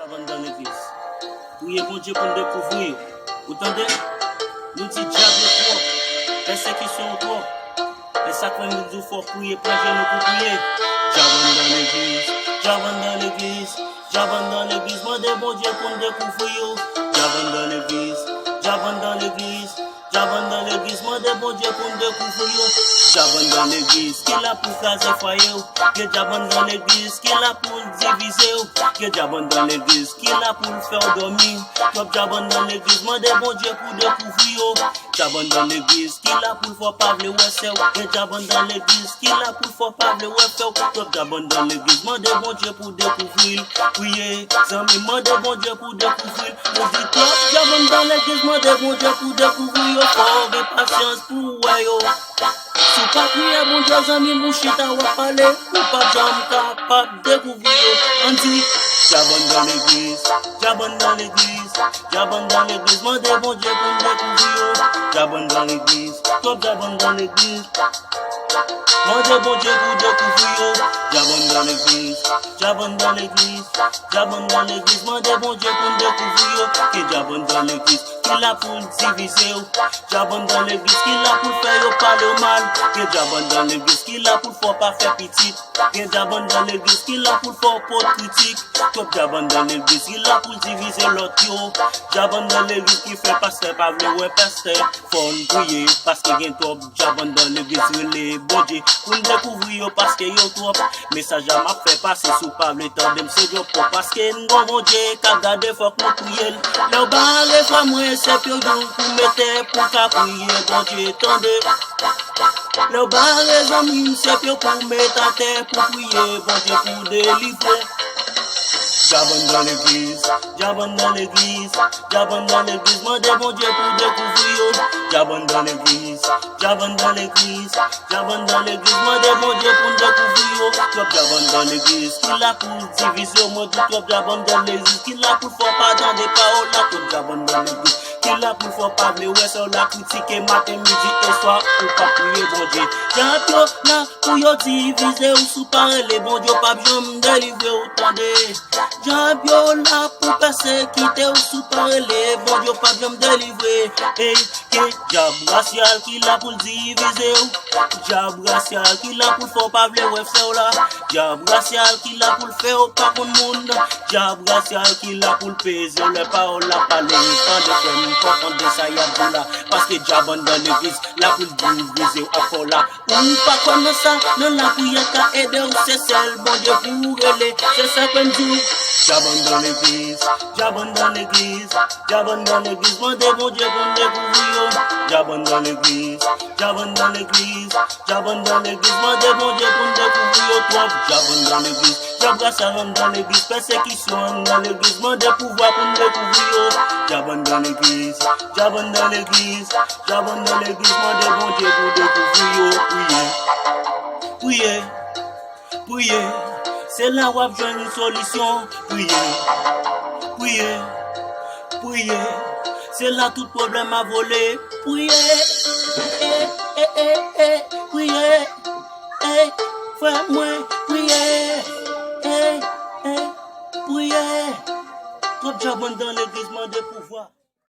Avant dans l'église. Priez bon Dieu pour nous découvrir. Vous entendez? Nous dit diable trop. Persécution trop. Et ça fait nous dire faut prier, plonger nous pour prier. Diable dans l'église. Diable dans l'église. Diable dans l'église. Demandez bon Dieu pour nous découvrir. Diable dans l'église. Diable dans l'église. Diable dans l'église. Demandez bon Dieu pour nous découvrir. Diable dans l'église. Qui l'a pour caser foyer? Que diable dans l'église. Qui l'a pour diviser? Que diable dans l'église. Qui l'a pour faire dormir? Top diable dans l'église. Demandez bon Dieu pour découvrir. Diable dans l'église. Qui l'a pour faire parler ouais c'est? Que diable dans l'église. Qui l'a pour faire parler ouais c'est? Top diable dans l'église. Demandez bon Dieu pour découvrir. Priez. Zami, demandez bon Dieu pour découvrir. Nous dit top diable dans l'église. Demandez bon Dieu pour découvrir. Fort et patience pour ouais. Si pas prier, bon Dieu, zami, mouchita ou parler, ou pas jamais capable de découvrir. On dit, diable dans l'église, diable dans l'église, diable dans l'église, demandez bon Dieu pour découvrir. Diable dans l'église, top diable dans l'église. Demandez bon Dieu pour découvrir. Diable dans l'église, diable dans l'église, diable dans l'église, demandez bon Dieu pour découvrir. Que diable dans l'église, qui l'a pour diviser. Diable dans l'église, qui l'a pour faire parler mal. Que diable dans l'église, qui l'a pour faire pas faire petit. Que diable dans l'église, qui l'a pour faire porte critique. Top diable dans l'église, qui l'a pour diviser l'autre yo. Diable dans l'église, qui fait pasteur, pas vrai ouais pasteur. Faut nous prier, parce que y a top diable dans l'église, les bon Dieu. Pour nous découvrir, parce que yo trop. Message à m'a fait passer sous Pablo, tant de m'se yo pour. Parce que nous bon Dieu, qu'a gardé, faut que nous prier. Le barre, femme, c'est pire pour mettre pour qu'à prier, bon Dieu, tendez. Le bar les amis, c'est pire pour mettre à terre, pour prier, bon Dieu, pour délivrer. Diable dans l'église, diable dans l'église, diable dans l'église, demandez bon Dieu pour découvrir. Diable dans l'église, diable dans l'église, diable dans l'église, demandez bon Dieu pour découvrir. Trop diable dans l'église, qui l'a pour diviser, moi du trop diable dans l'église, qui l'a pour faire pas dans des paroles, là, trop diable dans l'église. Qui l'a pour faire parler, ouais, sur la critique, matin, midi et soir, pour pas prier, bon Dieu. Diable là, pour yo diviser, ou sous parler, bon Dieu, pas besoin de délivrer autant de. Diable là, pour persécuter, ou sous parler, bon Dieu, pas besoin de délivrer. Et que diable racial, qui l'a pour diviser, diable racial, qui l'a pour faire parler, ouais, frère là. Diable racial, qui l'a pour faire, pas pour le monde. Diable racial, qui l'a pour peser, les paroles, la parler, tant de femmes. Parce que diable dans l'église, la pour diviser au fond là. Ou pas comme ça, non la prière qu'à aider ou c'est celle, bon Dieu pour relais, c'est ça qu'on dit. Diable dans l'église, diable dans l'église, diable dans l'église, demandez bon Dieu pour découvrir. Diable dans l'église, diable dans l'église, diable dans l'église, demandez bon Dieu pour découvrir. Trop diable dans l'église, diable dans l'église, persécution dans l'église, demandez pouvoir pour découvrir. Diable dans l'église, diable dans l'église, diable dans l'église, demandez bon Dieu pour découvrir. Priez, priez, priez, c'est là où j'ai une solution. Priez, priez, priez, c'est là tout problème à voler. Priez, priez, frère moi, priez, priez, trop diable dans l'église, demandez pouvoir.